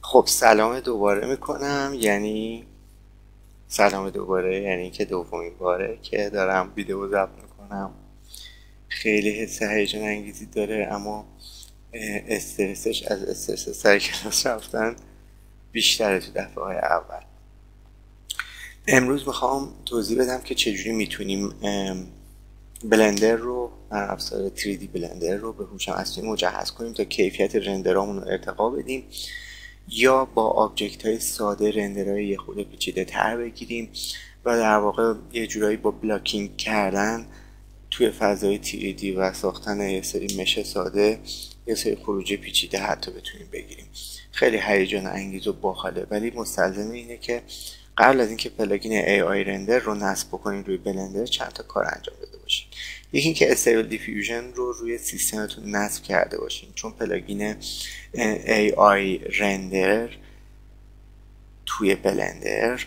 خب سلام دوباره میکنم، سلام دوباره، یعنی که دومین باره که دارم ویدیو ضبط میکنم. خیلی حس هیجان انگیزی داره، اما استرسش از استرس سر کلاس رفتن بیشتره تو دفعه های اول. امروز میخوام توضیح بدم که چجوری میتونیم بلندر رو، نرم افزار 3D بلندر رو به هوش مصنوعی مجهز کنیم تا کیفیت رندرامون رو ارتقا بدیم، یا با آبجکت های ساده رندرهای یه خورده پیچیده تر بگیریم و در واقع یه جورایی با بلاکینگ کردن توی فضای 3D و ساختن یه سری مش ساده یه سری خروجی پیچیده حتی بتونیم بگیریم. خیلی هیجان انگیز و باحاله، ولی مستلزم اینه که قبل از اینکه پلاگین AI رندر رو نصب بکنید روی بلندر چند تا کار انجام داده باشید. یکی اینکه استیبل دیفیوژن رو روی سیستمتون نصب کرده باشین، چون پلاگین AI رندر توی بلندر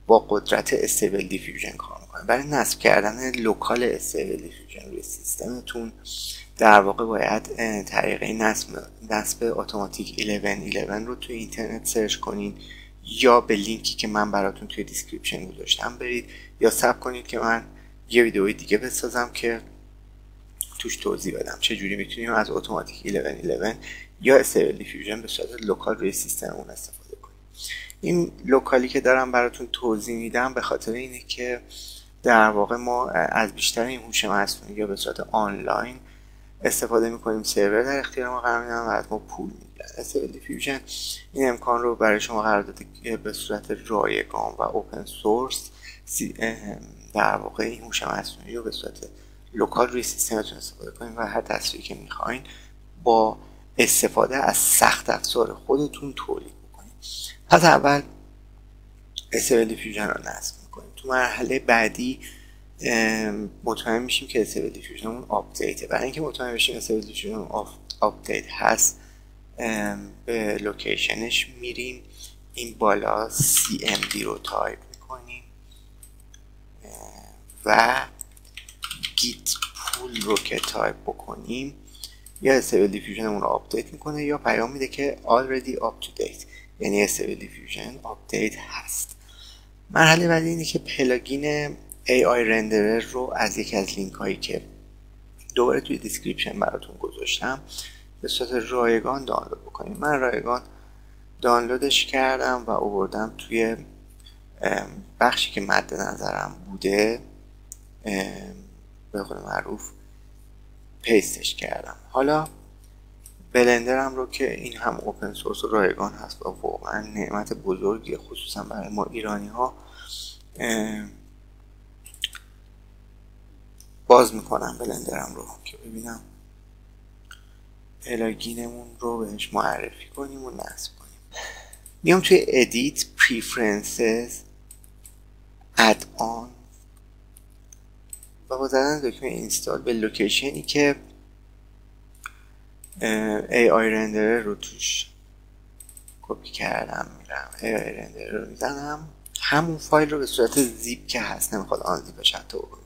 با قدرت استیبل دیفیوژن کار میکنه. برای نصب کردن لوکال استیبل دیفیوژن روی سیستمتون در واقع باید طریقه نصب اتوماتیک 1111 رو توی اینترنت سرچ کنین، یا به لینکی که من براتون توی دیسکریپشن گذاشتم برید، یا صبر کنید که من یه ویدئوی دیگه بسازم که توش توضیح بدم چجوری میتونیم از اتوماتیک 1111 یا استیبل دیفیوژن به صورت لوکال روی سیستممون استفاده کنیم. این لوکالی که دارم براتون توضیح میدم به خاطر اینه که در واقع ما از بیشتر این هوش مصنوعی یا به صورت آنلاین استفاده میکنیم، سرور در اختیار ما قرار میدن و از ما پول میگیرن. استیبل دیفیوژن این امکان رو برای شما قرار داده که به صورت رایگان و اوپن سورس در واقع این هوش مصنوعی رو به صورت لوکال روی سیستمتون استفاده کنید و هر تصویری که میخواین با استفاده از سخت افزار خودتون تولید بکنید. پس اول استیبل دیفیوژن رو نصب میکنیم. تو مرحله بعدی مطمئن میشیم که استیبل دیفیوژنمون آپدیته. برای اینکه مطمئن بشیم استیبل دیفیوژن آپدیت هست، به لوکیشنش میریم، این بالا CMD رو تایپ میکنیم و گیت پول رو که تایپ بکنیم یا استیبل دیفیوژنمون رو آپدیت میکنه یا پیام میده که already up to date، یعنی استیبل دیفیوژن آپدیت هست. مرحله بعدی اینه که پلاگین AI رندرر رو از یکی از لینک هایی که دوباره توی دیسکریپشن براتون گذاشتم به صورت رایگان دانلود بکنیم. من رایگان دانلودش کردم و آوردم توی بخشی که مد نظرم بوده، به قول معروف پیستش کردم. حالا بلندرم رو که این هم اوپن سورس و رایگان هست و واقعا نعمت بزرگی خصوصا برای ما ایرانی ها، باز میکنم بلندرم رو که ببینم پلاگینمون رو بهش معرفی کنیم و نصب کنیم. میام توی ادیت، پریفرنسز، اد آن و با زدن دکمه اینستال به لوکیشنی که AI رندرر رو توش کپی کردم میرم AI رندرر رو میزنم، همون فایل رو به صورت زیپ که هست، نمیخواد آن زیپش حتی بکنیم،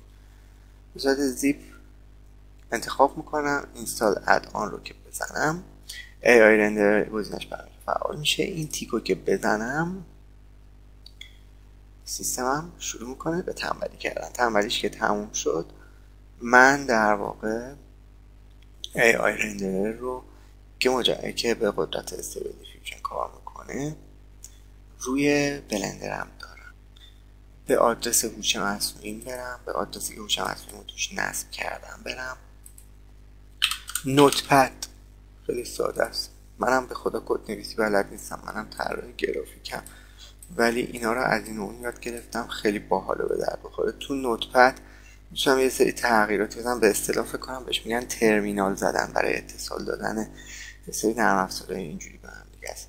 به صورت زیپ انتخاب میکنم، اینستال اد آن رو که بزنم AI رندرر گزینش برام فعال میشه. این تیکو که بزنم سیستمم شروع میکنه به تنبلی کردن. تنبلیش که تموم شد، من در واقع AI رندرر رو که به قدرت استیبل دیفیوژن کار میکنه روی بلندرم دارم. به آدرس هوش مصنوعی برم، به آدرسی که هوش مصنوعی توش نصب کردم برم. نوتپد خیلی ساده است، منم به خدا کد نویسی بلد نیستم، منم طراح گرافیکم، ولی اینا رو از این اون یاد گرفتم، خیلی باحاله به درد بخوره. تو نوتپد میتونم یه سری تغییراتی بدم، به اصطلاح فکر کنم بهش میگن ترمینال زدن برای اتصال دادن یه سری نرم افزارهای اینجوری به هم دیگه است.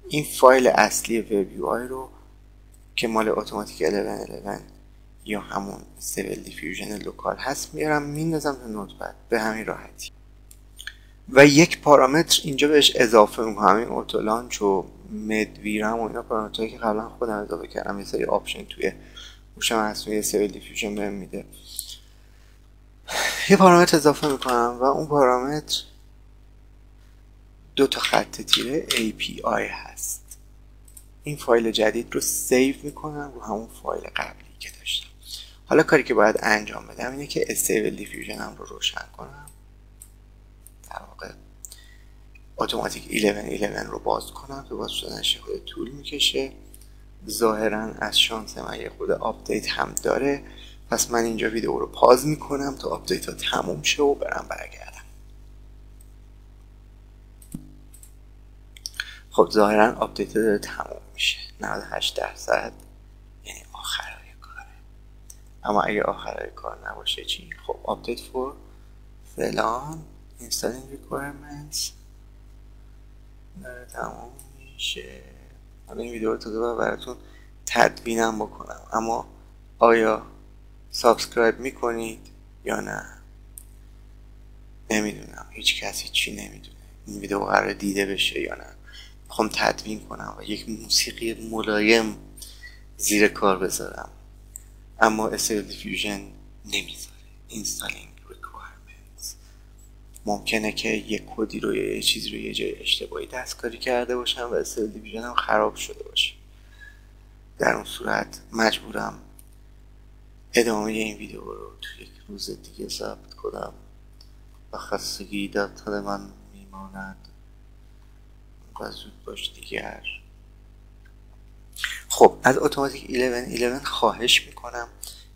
این فایل اصلی وب یو آی رو که مال اتوماتیک 1111 یا همون استیبل دیفیوژن لوکال هست میارم میندازم تو نوتپد به همین راحتی و یک پارامتر اینجا بهش اضافه میکنم، همین اوتولانچ و مدویرم و اینا پارامترهایی که قبلا خودم اضافه کردم. یه سری آپشن توی هوش مصنوعی استیبل دیفیوژن بهم میده، یه پارامتر اضافه میکنم و اون پارامتر 2 تا خط تیره API هست. این فایل جدید رو سیو میکنم رو همون فایل قبلی که داشتم. حالا کاری که باید انجام بدم اینه که استیبل دیفیوژنم رو روشن کنم، در واقع اتوماتیک 1111 رو باز کنم که باز شدنش خود طول میکشه. ظاهرا از شانس من یه خود آپدیت هم داره، پس من اینجا ویدیو رو پاز میکنم تا آپدیت ها تموم شه و برگردم. خب ظاهرا آپدیت داره تموم میشه، 98%، یعنی آخرای کاره. اما اگه آخرای کار نباشه چی؟ خب آپدیت فور فلان installing requirements داره تموم میشه. حالا این ویدیو رو تا براتون تدوینم بکنم، اما آیا سابسکرایب میکنید یا نه؟ نمیدونم، هیچ کسی چی نمیدونه این ویدیو قرار دیده بشه یا نه. میخوام تدوین کنم و یک موسیقی ملایم زیر کار بذارم، اما استیبل دیفیوژن نمیذاره. installing requirements ممکنه که یک کدی رو یا یه چیزی رو یه جای اشتباهی دستکاری کرده باشم و استیبل دیفیوژن هم خراب شده باشه. در اون صورت مجبورم ادامه این ویدیو رو توی یک روز دیگه ضبط کنم و خستگی در تن من میماند و زود باش دیگر. خب از اتوماتیک 1111 خواهش میکنم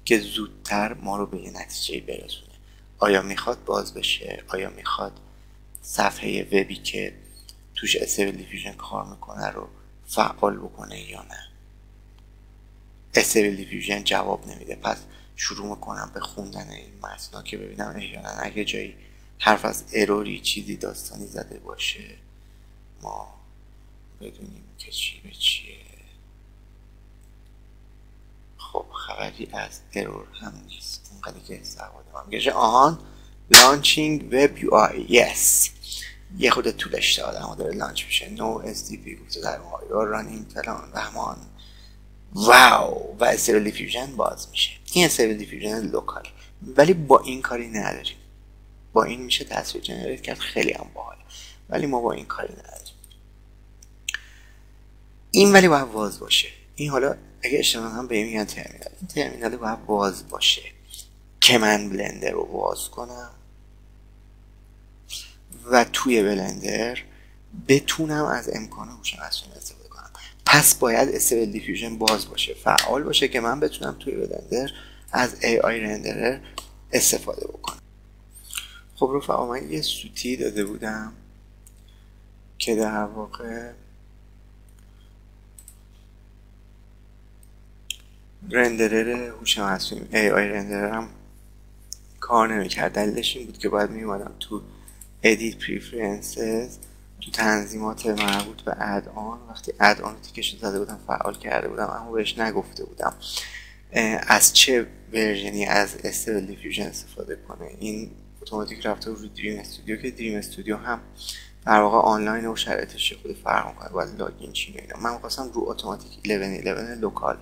که زودتر ما رو به یه نتیجه برسونه. آیا میخواد باز بشه؟ آیا میخواد صفحه وبی که توش استیبل دیفیوژن کار میکنه رو فعال بکنه یا نه؟ استیبل دیفیوژن جواب نمیده، پس شروع میکنم به خوندن این متنا که ببینم احیانا اگه جایی حرف از اروری چیزی داستانی زده باشه ما بدونیم که چی به چیه. خب خبری از ارور هم نیست، اونقدی که استفاده من گشه. آهان لانچینگ وب یو آی، یس یه خود طولش داد اما داره لانچ میشه. نو اس دی پی گفته در مایار رانینگ فلان رحمان واو و استیبل دیفیوژن باز میشه. این استیبل دیفیوژن لوکال، ولی با این کاری نداریم. با این میشه تصویر جنریت کرد، خیلی هم باحال، ولی ما با این کاری نداریم. این ولی باید باز باشه. این حالا اگه اشتباه هم به این میگن ترمینال، این ترمینال باید باز باشه که من بلندر رو باز کنم و توی بلندر بتونم از امکان هوش مصنوعی استفاده کنم. پس باید استیبل دیفیوژن باز باشه، فعال باشه که من بتونم توی بلندر از AI رندرر استفاده بکنم. خب رفقا من یه سوتی داده بودم که در واقع رندرر هوش مصنوعی AI رندررم کار نمی‌کرد. دلیلش این بود که باید میومدم تو edit preferences، تو تنظیمات مربوط به ادآن، وقتی ادآن تیکش زده بودم فعال کرده بودم اما بهش نگفته بودم از چه ورژنی از استیبل دیفیوژن استفاده کنه. این اتوماتیک رفته رو دریم استودیو که دریم استودیو هم در واقع آنلاین و شرایطش خود فرق می‌کنه، باید لاگین چی اینا. من می‌خواستم رو اتوماتیک 1111 لوکال،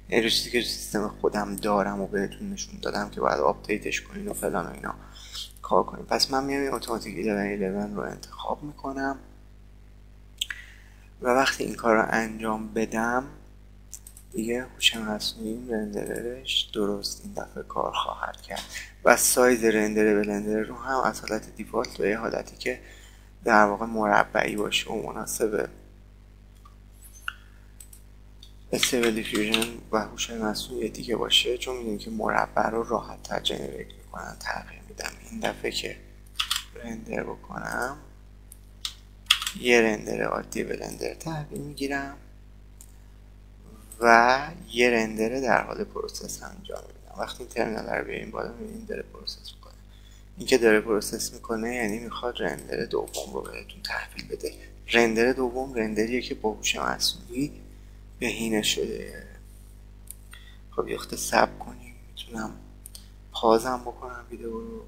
این چیزی که سیستم خودم دارم و بهتون نشون دادم که باید آپدیتش کنین و فلان و اینا کار کنیم. پس من میام این اتوماتیک 1111 رو انتخاب میکنم و وقتی این کار رو انجام بدم دیگه هوش مصنوعی رندررش درست این دفعه کار خواهد کرد و سایز رندر بلندر رو هم از حالت دیفالت به حالتی که در واقع مربعی باشه و مناسب استیبل دیفیوژن و هوش مصنوعی دیگه باشه، چون میدونیم که مربع رو راحت تر جنریت میکنن. تغییر میدم این دفعه که رندر بکنم یه رندر عادی بلندر تحویل میگیرم و یه رندر در حال پروسس انجام میدم. وقتی این ترمینال رو بیاریم بالا میبینیم داره پروسس میکنه. این که داره پروسس میکنه یعنی میخواد رندر دوم رو بهتون تحویل بده. رندر دوم رندریه که با هوش مصنوعی بهینه شده. خب یه وقت صبر کنیم، میتونم پازم بکنم ویدیو رو.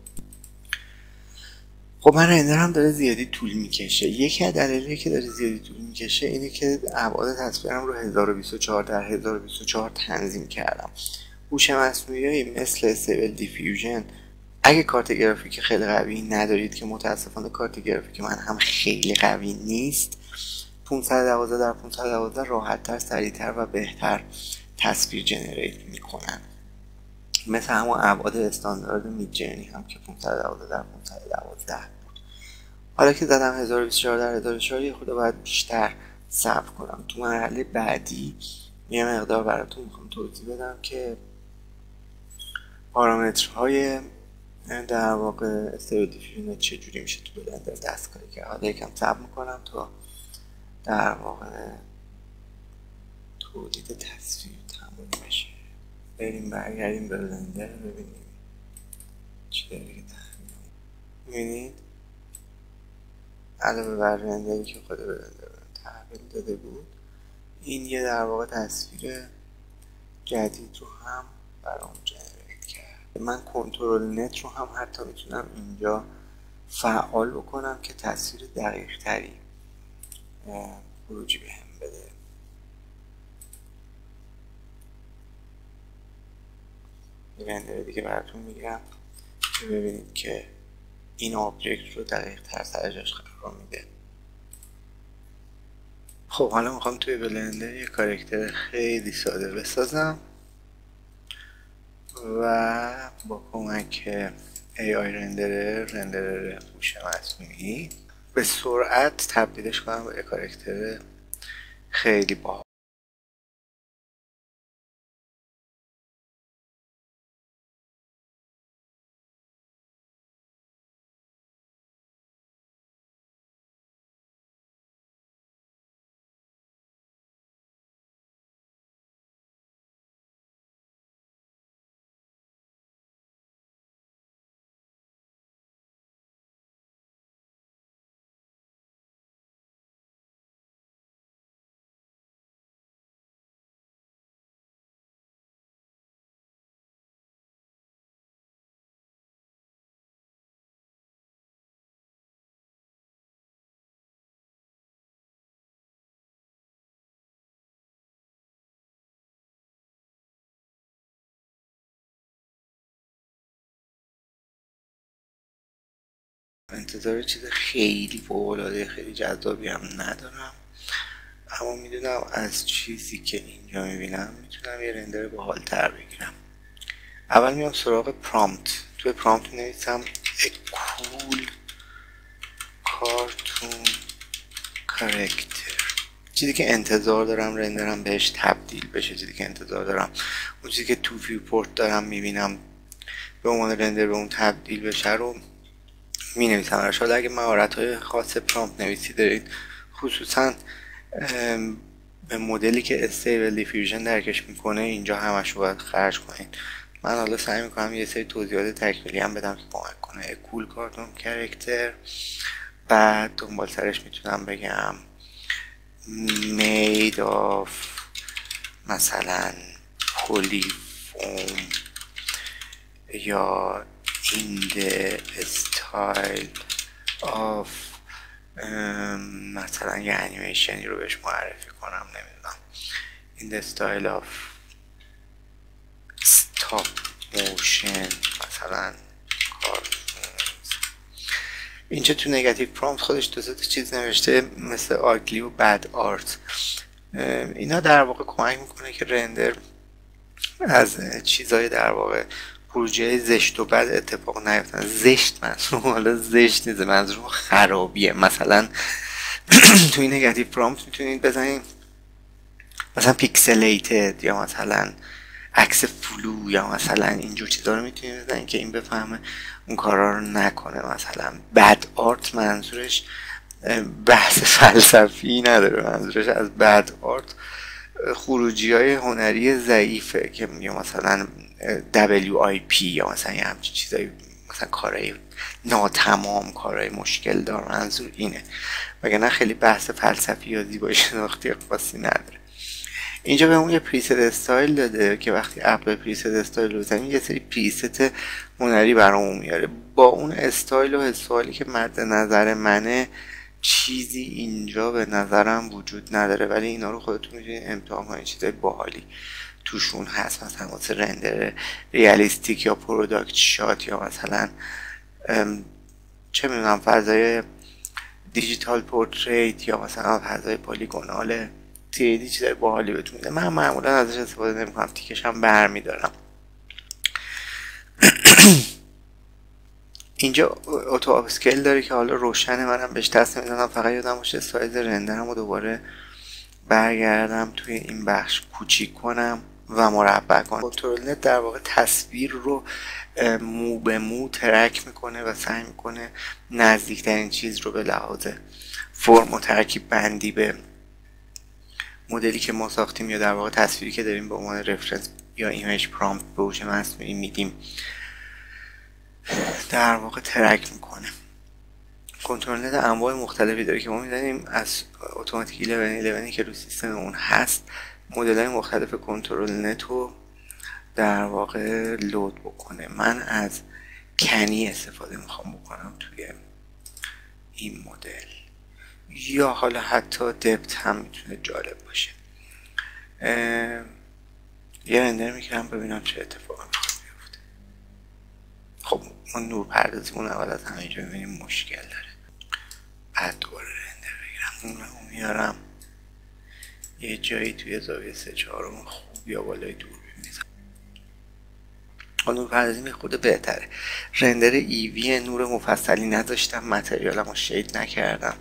خب من رندرم داره زیادی طول میکشه. یکی از دلایلی که داره زیادی طول میکشه اینه که ابعاد تصویرم رو 1024 در 1024 تنظیم کردم. هوش مصنوعی مثل استیبل دیفیوژن اگه کارت گرافیک خیلی قوی ندارید، که متاسفانه کارت گرافیک من هم خیلی قوی نیست، 512 در 512 راحت‌تر، سریع‌تر و بهتر تصویر جنریت میکنن، مثل همون ابعاد استاندارد میدجرنی هم که 512 در 512 بود. حالا که زدم 1024 در 1024 یه خود باید بیشتر صبر کنم. تو مرحله بعدی یه مقدار براتون میخوام توضیح بدم که پارامترهای در واقع استریو دیفیوژن چجوری میشه تو بلندر دستکاری کرد. حالا یکم صبر میکنم تا در واقع تولید تصویر تموم بشه. بریم برگردیم به بلندر ببینیم چی داره که میبینید علاوه بر رندری که خود بلندر تحویل داده بود، این یه در واقع تصویر جدید رو هم برام جنریت کرد. من کنترل نت رو هم حتی میتونم اینجا فعال بکنم که تصویر دقیق تری خروجی بهم بده. یه رندر دیگه براتون میگیرم که ببینید که این آبجکت رو دقیق تر سر جاش قرار میده. خب حالا میخوام توی بلندر یه کاراکتر خیلی ساده بسازم و با کمک AI رندرر هوش مصنوعی به سرعت تبدیلش کنم به کاراکتر خیلی باحال. انتظار چیز خیلی فوق‌العاده خیلی جذابی هم ندارم، اما میدونم از چیزی که اینجا میبینم میتونم یه رندر باحال‌تر بگیرم. اول میام سراغ پرامپت. توی پرامپت نویسم کول کارتون کاراکتر. چیزی که انتظار دارم رندرم بهش تبدیل بشه، چیزی که انتظار دارم، اون چیزی که تو ویوپورت دارم میبینم به عنوان رندر به اون تبدیل بشه رو می نویسم. حالا اگه مهارت های خاص پرامپت نویسی دارید، خصوصا به مدلی که استیبل دیفیوژن درکش میکنه، اینجا همش رو باید خرج کنید. من حالا سعی میکنم یه سری توضیحات تکمیلی هم بدم که کمک کنه. کول کارتون کاراکتر، بعد دنبال سرش میتونم بگم made of مثلا polyfoam یا in the style of مثلا یه انیمیشنی رو بهش معرفی کنم، نمیدونم in the style of stop motion مثلا cartoons. اینجا تو نگاتیو پرامپت خودش دو تا چیز نوشته مثل آگلی و بد آرت. اینا در واقع کمک میکنه که رندر از چیزهای در واقع پروژه زشت و بد اتفاق نیفتن. زشت منظور حالا زشت نیست، منظور خرابیه. مثلا تو این نگاتیو پرامپت میتونید بزنید مثلا پیکسلیتد یا مثلا عکس فلو یا مثلا اینجور چیزا رو میتونید بزنید که این بفهمه اون کارا رو نکنه. مثلا بد آرت منظورش بحث فلسفی نداره، منظورش از بد آرت خروجی های هنری ضعیفه که میگه مثلا WIP یا مثلا یه همچین چیزایی، مثلا کارهای ناتمام، کارهای مشکل دار، منظور اینه، وگرنه خیلی بحث فلسفی یا زیبایی شناختی خاصی نداره. اینجا به اون یه پریست استایل داده که وقتی اپلای پریست استایل رو بزنیم یه سری پریست هنری برامون میاره. با اون استایل و حسالی که مد نظر منه چیزی اینجا به نظرم وجود نداره، ولی اینا رو خودتون میتونید امتحان کنید. چیزای باحالی توشون هست، مثلا واسه رندر ریالیستیک یا پروداکت شات، یا مثلا چه میدونم فضای دیجیتال پورتریت، یا مثلا فضای پلیگونال 3D. چیزای باحالی بهتون میده. من معمولا ازش استفاده نمیکنم، تیکش هم برمیدارم. اینجا اوتو آپسکیل داره که حالا روشنه، منم بهش دست نمیزنم. فقط یادم باشه سایز رندرم رو دوباره برگردم توی این بخش کوچیک کنم و مربع کنم. کنترل نت در واقع تصویر رو مو به مو ترک میکنه و سعی میکنه نزدیکترین چیز رو به لحاظ فرم و ترکیب بندی به مدلی که ما ساختیم یا در واقع تصویری که داریم به عنوان رفرنس یا ایمیج پرامپت به هوش مصنوعی میدیم در واقع ترک میکنه. کنترل نت انواع مختلفی داره که ما می‌دونیم از اتوماتیک 11 که رو سیستممون هست مدل‌های مختلف کنترل نت رو در واقع لود بکنه. من از کنی استفاده میخوام بکنم توی این مدل، یا حالا حتی دپت هم میتونه جالب باشه. یه رندر میکنم ببینم چه اتفاقی میخواد بیفته. خب ما نور پردازیمون اول از همه اینجا میبینیم مشکل داره. بعد دوباره رندر بگیرم، نورمو میارم یه جایی توی زاویه 3/4 خوب یا بالای دوربین میزنم. نور پردازی خود بهتره. رندر ایوی نور مفصلی نذاشتم، متریالم رو شید نکردم،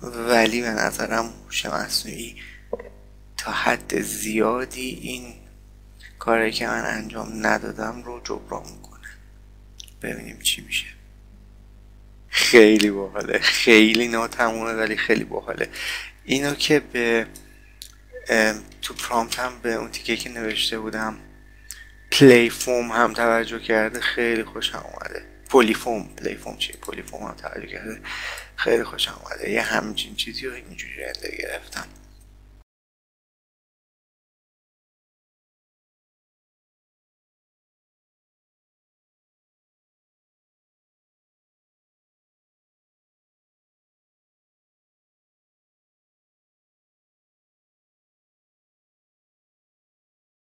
ولی به نظرم هوش مصنوعی تا حد زیادی این کاری که من انجام ندادم رو جبران میکنه. ببینیم چی میشه. خیلی باحاله، خیلی ناتمومه ولی خیلی باحاله. اینو که به تو پرامپتم به اون تیکه که نوشته بودم پلی فوم هم توجه کرده، خیلی خوشم اومده. پلی فوم چیه؟ پلی فوم هم توجه کرده، خیلی خوشم اومده. یه همچین چیزی رو اینجوری رندر گرفتم.